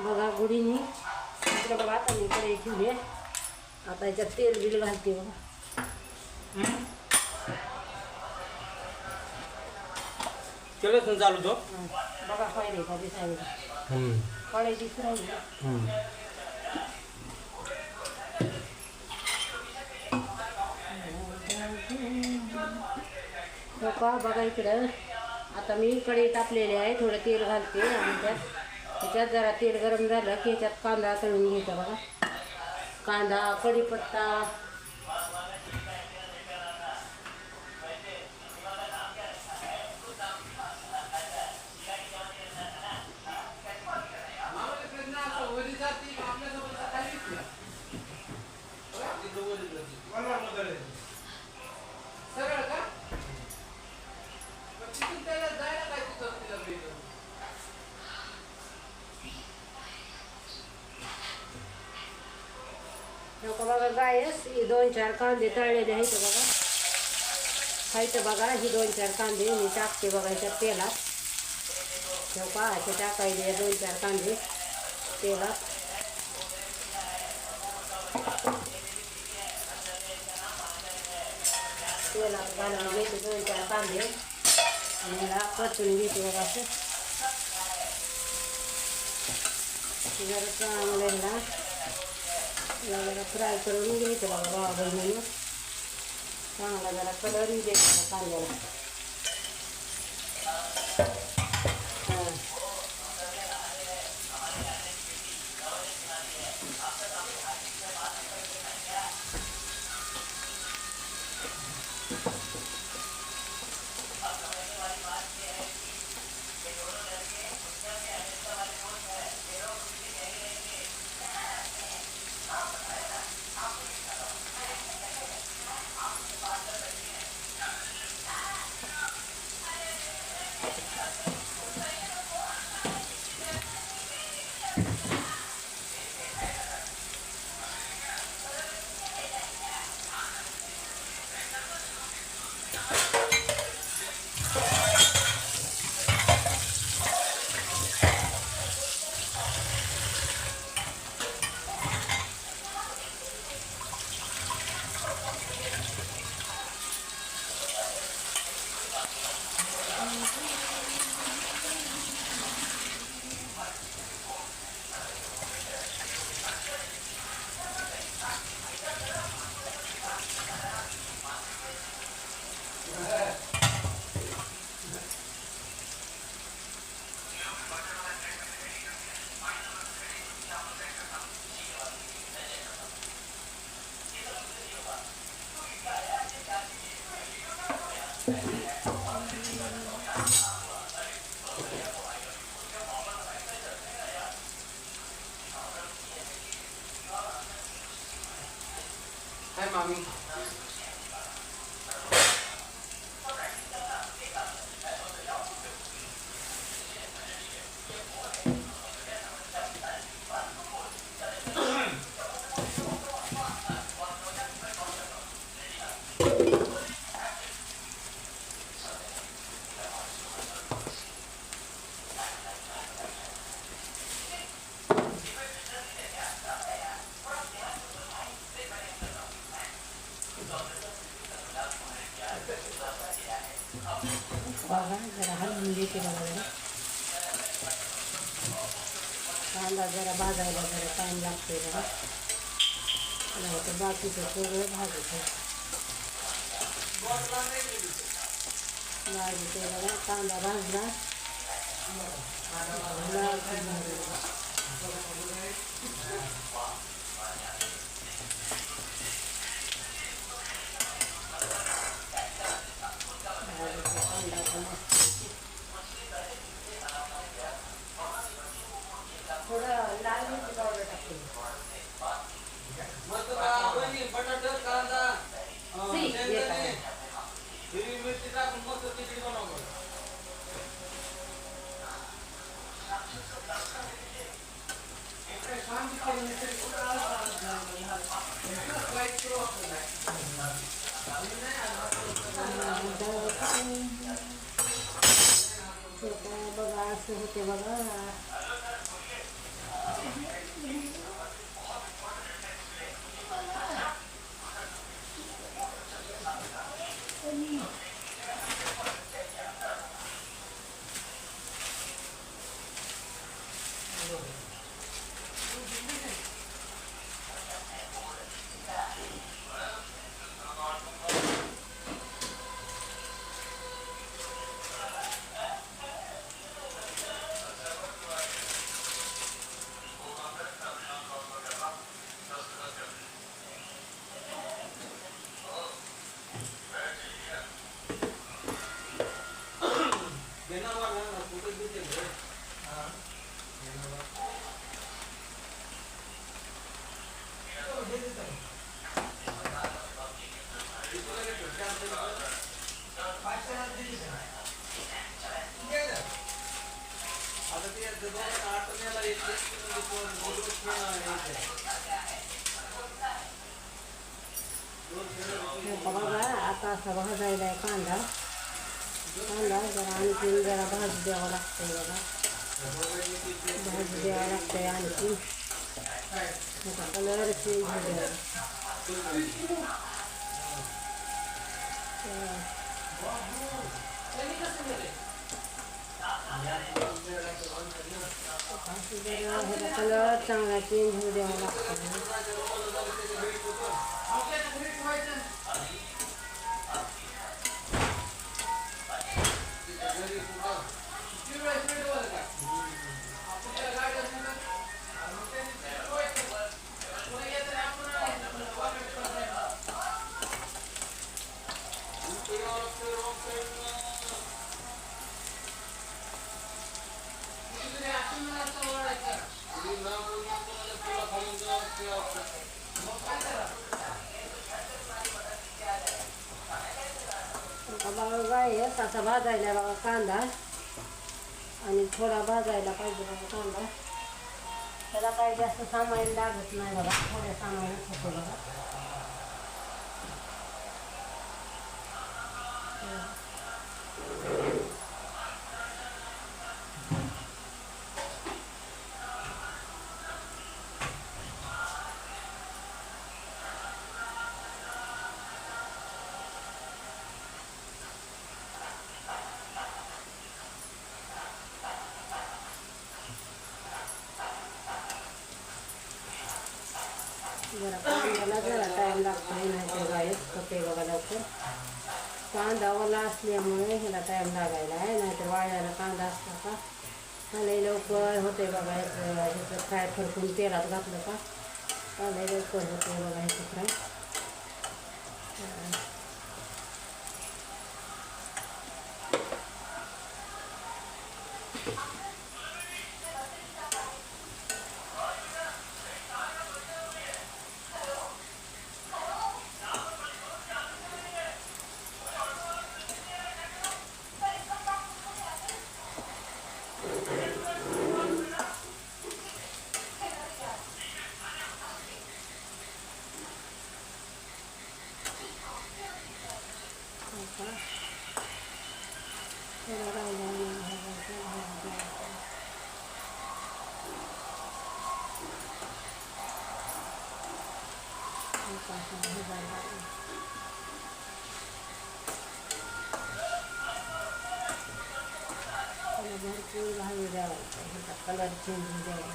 बघा गुढीनी इकडे बघा आता मी इकडे ठेवली आहे. आता याच्यात तेल बिल घालते बघा. केलं चालू तो बघा पाहिजे का दिसायला कळे दिसू राहिली. हो का बघा इकडं आता मी कढई तापलेली आहे. थोडं तेल घालते आणि त्याच्यात जरा तेल गरम झालं की ह्याच्यात कांदा तळून घ्यायचा बघा. कांदा कढीपत्ता बघा गायस ही 2-4 कांदे तळलेले आहेत बघा. खायचं बघा ही 2-4 कांदे मी टाकते बघा ह्याच्यात तेलात. का असे टाकायचे 2-4 कांदे तेलात. तेलात घालून घ्यायचे 2-4 कांदे आणि ह्याला परतून घ्यायचे बघा. असं जरा चांगलं ह्याला जरा फ्राय करून घ्यायचं बघा. भावा बहिणीनं चांगला जरा कलर द्यायचा कांद्याला. Hai mami. बघा जरा हलवून देते बघा. कांदा जरा भाजायला जरा टाईम लागते बघा. नाही तर बाकीचं सगळं भाजायचं बघा. कांदा भाजला थोडं लाल मिरची पावडर टाकते. बटाटा कांदा शेंगदाणे हिरवी मिरची टाकून मस्त खिचडी बनव. बघा असं होते बघा. बघा आता असा भाजायला आहे कांदा. कांदा जरा आणखी जरा भाजी द्यावं लागतंय बघा. भाजी द्यावं लागतंय आणखी. कलर चेंज होईल. कलर चांगला चेंज होऊ द्यावा लागतो. गायस असा भाजायला बघा कांदा आणि थोडा भाजायला पाहिजे बघा कांदा. त्याला काही जास्त सामान लागत नाही बघा. थोड्या सामानच होतो बघा. जरा कांद्याला जरा टाईम लागतो नाही तर गायस होते बघा लवकर. कांदा ओला असल्यामुळे ह्याला टाईम लागायला आहे. नाहीतर वाळल्याला कांदा असला का लई लवकर होते बघा. ह्याचं फ्राय फडकून तेलात घातलं का लई लवकर होते बघा ह्याचं फ्राय. भरपूर भाजी द्यावा कलर चेंज द्यावा.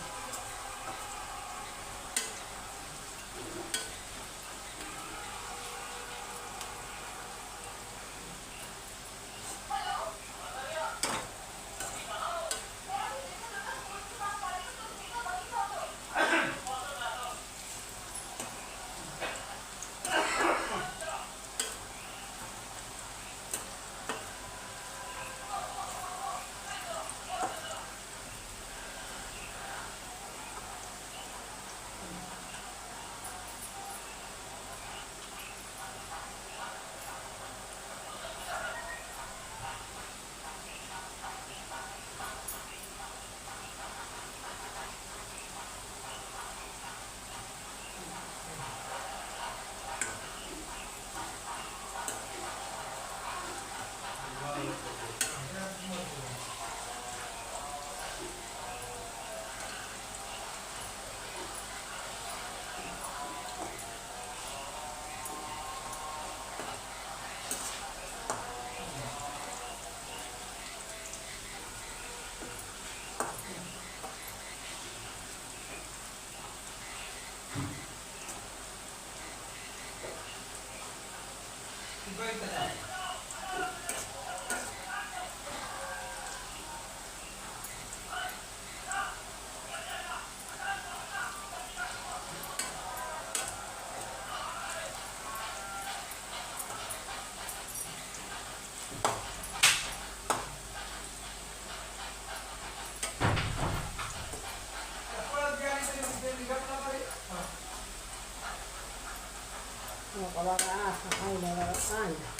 बघा असा खायला बघा कांदा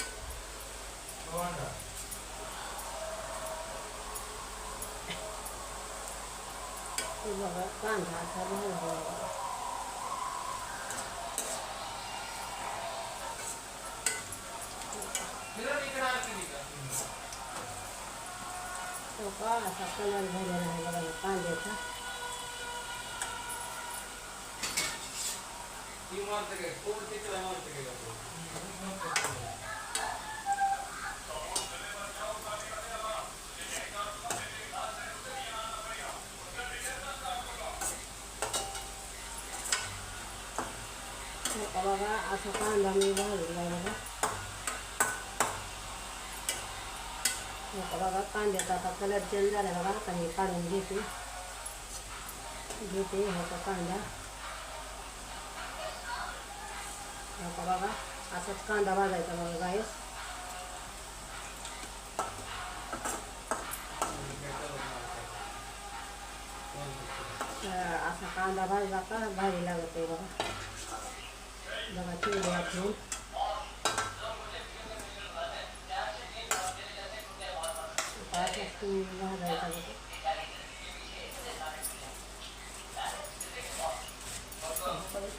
हे बघा कांदा असा भाजला तो का असा कलर झालेला आहे बघा कांद्याचा बघा असा कांदा मी भाजला बघा कांद्याचा आता कलर चेंज झाला बघा आता हे काढून घेते ह्याचा कांदा बघा असाच कांदा भाजायचा बघा गायस असा कांदा भाजला का भारी लागत आहे बघा बघा चिवड्या ठेवून असाच तुम्ही भाजायचा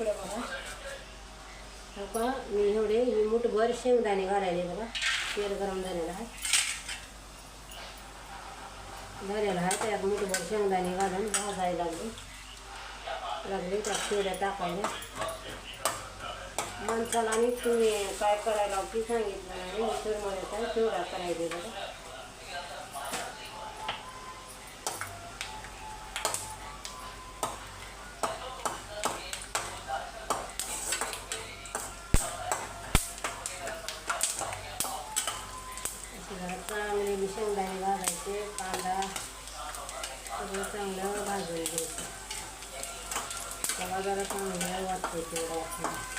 बघा बघा मी एवढे मुठभर शेंगदाणे घालायले बघा तेल गरम झालेलं आहे त्यात मुठभर शेंगदाणे घालून भाजायला लागले त्यात चिवड्या टाकायला माणसाला आणि तुम्ही काय करायला ती सांगितलं नाही चुरमळ्याचा चिवडा करायचे बघा चांगले शेंगदाणे भाजायचे कांदा सगळं चांगलं भाजून घ्यायचं तेव्हा जरा चांगलं वाटते तेवढं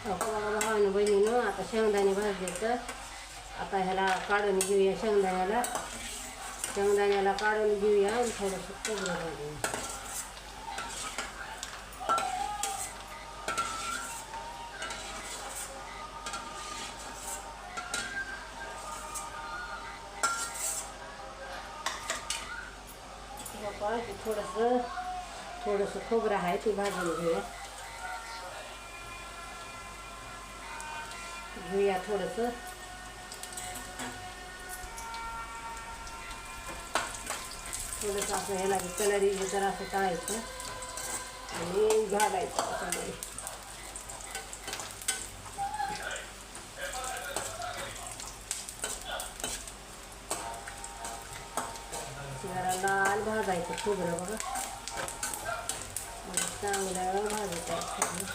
आपल्याला भावानं बहिणीनं आता शेंगदाणे भाजले तर आता ह्याला काढून घेऊया शेंगदाण्याला काढून घेऊया आणि थोडंसं खोबरं भाजूया थोडंसं खोबरं आहे ते भाजून घेऊया थोडंसं थोडंसं असं ह्याला कलर येईल तर असं टाळायचं आणि घालायचं त्याच्यामध्ये. जरा लाल भाजायचं खोबरं बघा, चांगलं भाजायचं खोबरं.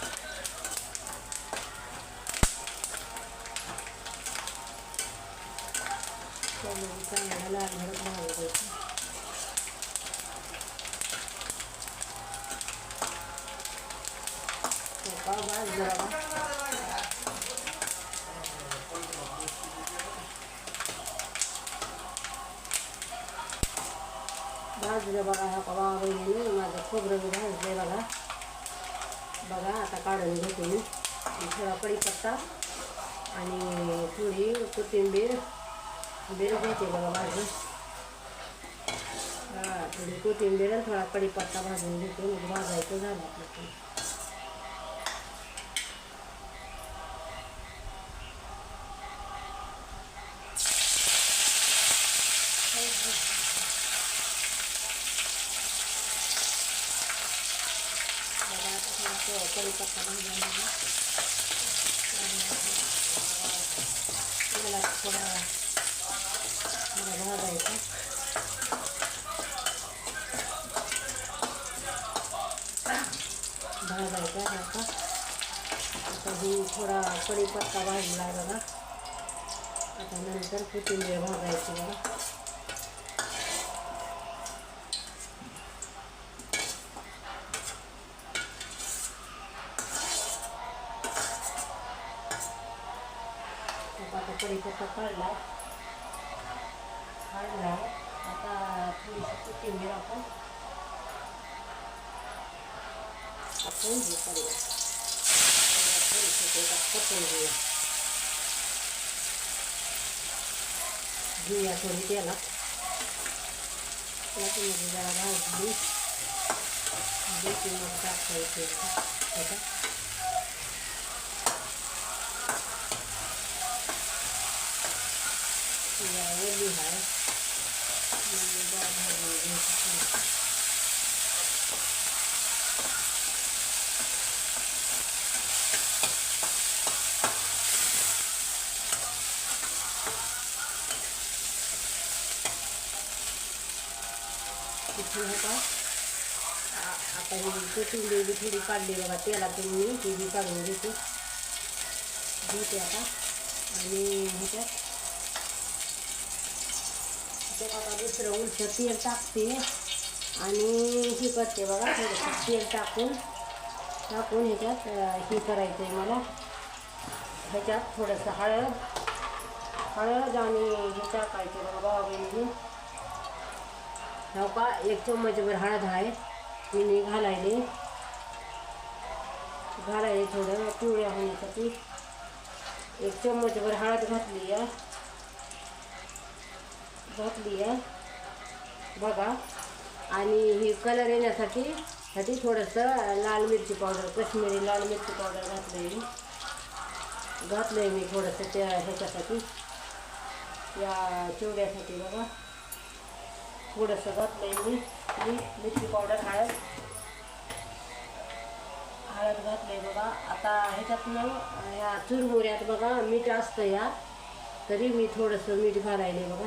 चांगलं लाल भरत भाजायचं. भाजलं बघा. हा का बाबा बहिणीने माझं खोबरं बी भाजलंय बघा. बघा आता काढून घेते मी. थोडा कढीपत्ता आणि थोडी कोथिंबीर घेते बघा भाजून. थोडी कोथिंबीर आणि थोडा कढीपत्ता भाजून घेते. मग भाजायचं झालं आपलं. कढीपत्ता भाजून त्याला थोडा भाजायचं. आता ही थोडा कढीपत्ता भाजला बघा. आता नंतर कोथिंबीर भाजायची बघा. आता कढीपत्ता काढला. आता थोडीशी कोथिंबीर आपण हे करूया. थोडीशी कोथिंबीर घेऊया थोडी त्याला. त्याच्यामध्ये जरा भाजली मग टाकायची त्याच्यात. ओली आहे होता. आता ही कोथिंबीर बी थोडी काढली बघा तेलातून मी ती बी काढून घेते आता. आणि ह्याच्यात आता दुसरं उलटं तेल टाकते आणि हे करते बघा. थोडंसं तेल टाकून ह्याच्यात हे करायचं आहे मला. ह्याच्यात थोडंसं हळद आणि हे टाकायचं बघा बाबा. हो का 1 चम्मचभर हळद आहे मी घालायले थोडं पिवळ्या होण्यासाठी. 1 चम्मचभर हळद घातली आहे बघा. आणि ही कलर येण्यासाठी थोडंसं लाल मिरची पावडर, काश्मीरी लाल मिरची पावडर घातलंय मी थोडंसं त्या ह्याच्यासाठी, या चिवड्यासाठी बघा. थोडंसं घातलंय मी मिरची पावडर, हळद घातलंय बघा. आता ह्याच्यातनं ह्या चुरमुऱ्यात बघा मीठ असतं या, तरी मी थोडंसं मीठ घालायले बघा.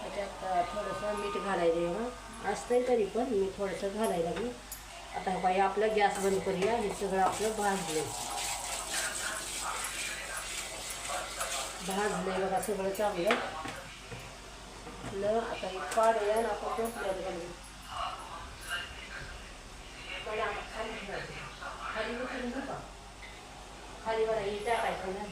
ह्याच्यात थोडंसं मीठ घालायले बघा. असतंय तरी पण मी थोडंसं घालायला लागले. आता बाई आपलं गॅस बंद करूया. हे सगळं आपलं भाजलंय बघा सगळं चांगलं. आता हे काढूया आणि आपण टोपल्यात घालू. खाली बघा हे टाकायचं ना.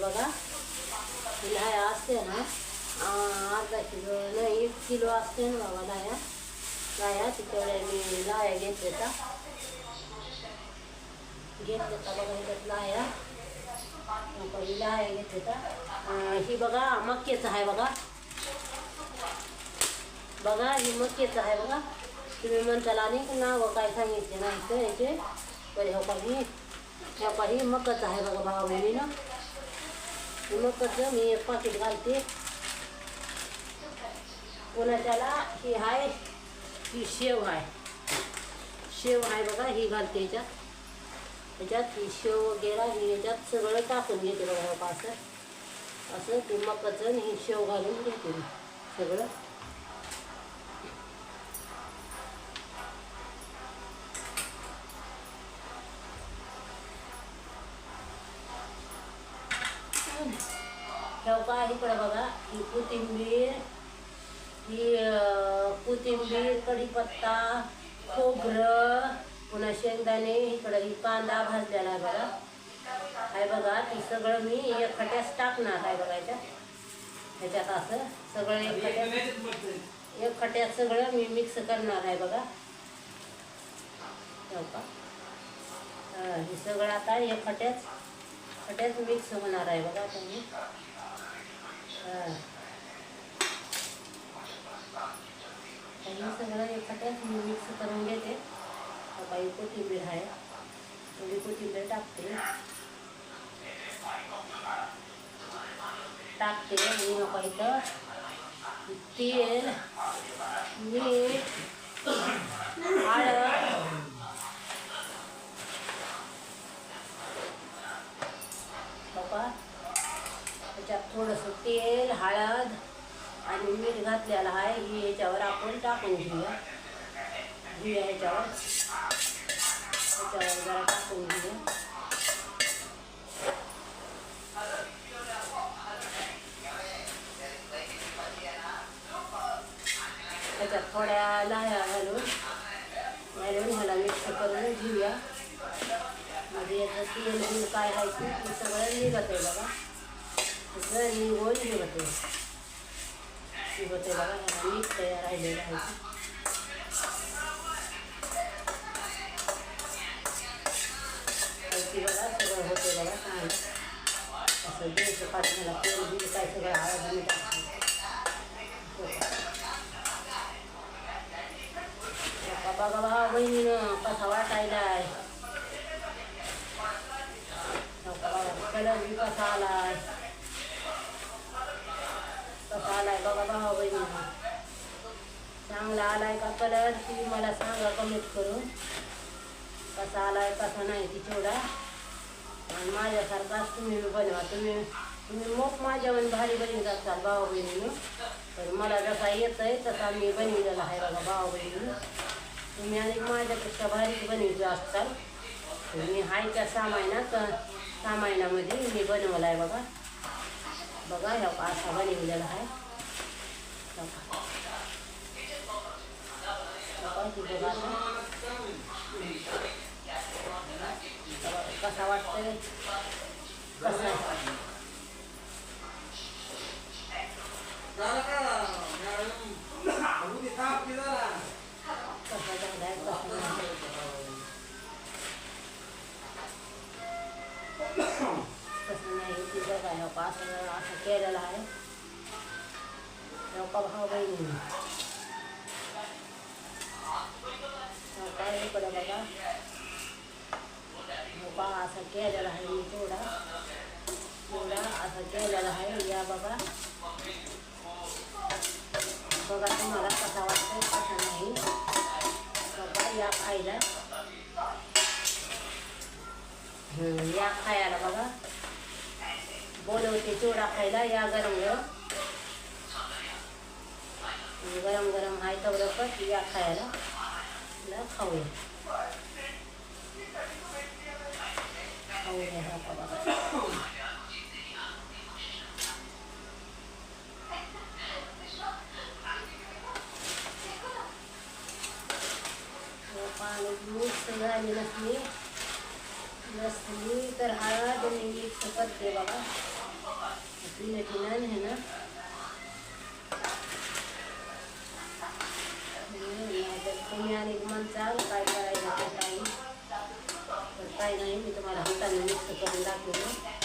बघा. ही लाया असते ना अर्धा किलो नाही 1 किलो असते ना बाबा लाया तिकडे मी लाया घेतल्या बघा. ह्याच्यात लाया ही लाया घेतल्या. ही बघा मक्याचं आहे बघा. ही मक्याचं आहे बघा. तुम्ही म्हणताला नाही नावं काय सांगितले नाही तर याचे बरे हो का ही मकाचं आहे बघा भावा बहिणीनं. मकाचं मी 1 पाकिट घालते. पुन्हा त्याला ही आहे ही शेव आहे बघा. ही घालते ह्याच्यात ही शेव वगैरे ही ह्याच्यात सगळं टाकून घेते बघा. हो असं ते मकाचं आणि ही शेव घालून घेते मी सगळं. ठेव का इकडं बघा. ही कोथिंबीर कढीपत्ता खोबरं पुन्हा शेंगदाणे इकडं ही कांदा भाजलेला आहे बघा. बघा ती सगळं मी एक खट्यास टाकणार आहे बघा. ह्याच्यात असं सगळं एक खट्यात सगळं मी मिक्स करणार आहे बघा. ठेव का हे सगळं आता एक खट्यात मिक्स होणार आहे बघा. तुम्ही हे सगळं एकट्यात मिक्स करून घेते. काही कोथिंबीर आहे थोडी कोथिंबीर टाकते आणि नको इथं तेल मीठ हळद बघा. त्याच्यात थोडंसं तेल हळद आणि मीठ घातलेलं आहे. ही ह्याच्यावर आपण टाकून घेऊया. ह्याच्यावर जरा टाकून घेऊया. त्याच्यात थोड्या लाया घालून ह्याला मिक्स करून घेऊया. म्हणजे याचं तेल बिल काय राहायचं ते सगळं निघत आहे बघा. सगळं निघून निघत आहे बघा. ह्याला मिक्स तयार राहिलेलं आहे. बघा सगळं होते बघा. छान असं द्यायचं पाठीला तेल बिल काय सगळं हळद मीठ बघा भावा बहिणीनं कसा वाटायला आहे. कलर बी कसा आलाय बघा भावा बहिणीनं. चांगला आलाय का कलर ती मला सांगा कमेंट करून. कसा आलाय कसा नाही ती चिवडा. आणि माझ्यासारखाच तुम्ही बनवा. तुम्ही मोठ माझ्यावर भारी बनवत असाल भावा बहिणीनं. तर मला जसा येत आहे तसा मी बनविलेला आहे बघा भावा बहिणीनं. तुम्ही आणि माझ्यापेक्षा भारी बनवत असताल. मी हाय त्या सामायनामध्ये मी बनवला आहे बघा. ह्या असा बनवलेला आहे. कसा वाटतंय कसा कसं नाही ती बघा. असं केलेलं आहे भाऊ बहिणी. काय इकडं बघा असं केलेलं आहे मी थोडा असं केलेलं आहे. या बघा तुम्हाला कसा वाटतंय कसा नाही बघा. या खायला बघा. बोलवते चिवडा खायला या गरम आहे तेवढं या खायला खाऊया बघा. पाणी मिक्स झाली नसली तर हळद मिक्स करते बघा. पिण्याची हे ना तुम्ही आणि म्हणचाल काय करायचं ते काही तर काही नाही मी तुम्हाला हाताने मिक्स करून दाखवलं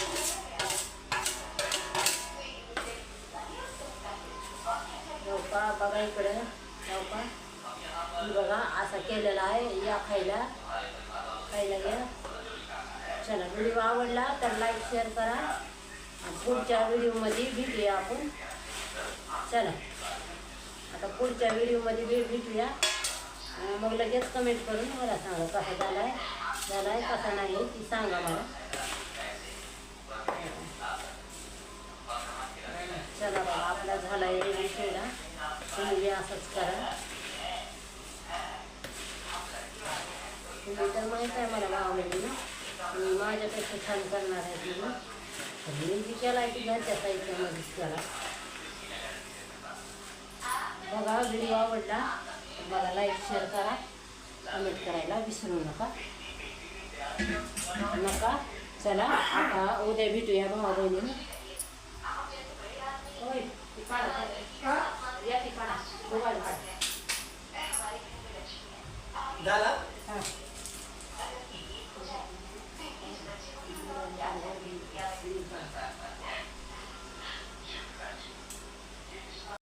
हो का बघा इकडं हो का बघा असा केलेला आहे या खायला घ्या चला व्हिडिओ आवडला तर लाईक शेअर करा आणि पुढच्या व्हिडिओमध्ये भेटूया आपण चला आता पुढच्या व्हिडिओमध्ये भेटूया मग लगेच कमेंट करून मला सांगा कसा झालाय कसा नाही ती सांगा मला चला बाबा आपला झालाय रेडी केला तुम्ही असंच करा तुम्ही तर माहीत आहे मला गावामध्ये ना मी माझ्यापेक्षा छान करणार आहे तुम्ही मी जी केला आहे की घरच्या साहित्यामध्येच केला बघा व्हिडिओ आवडला मला लाईक शेअर करा कमेंट करायला विसरू नका चला आता उद्या भेटूया भावा बहिणीने होय ती काढा या ती काढा मोबाईल काढा झाला हां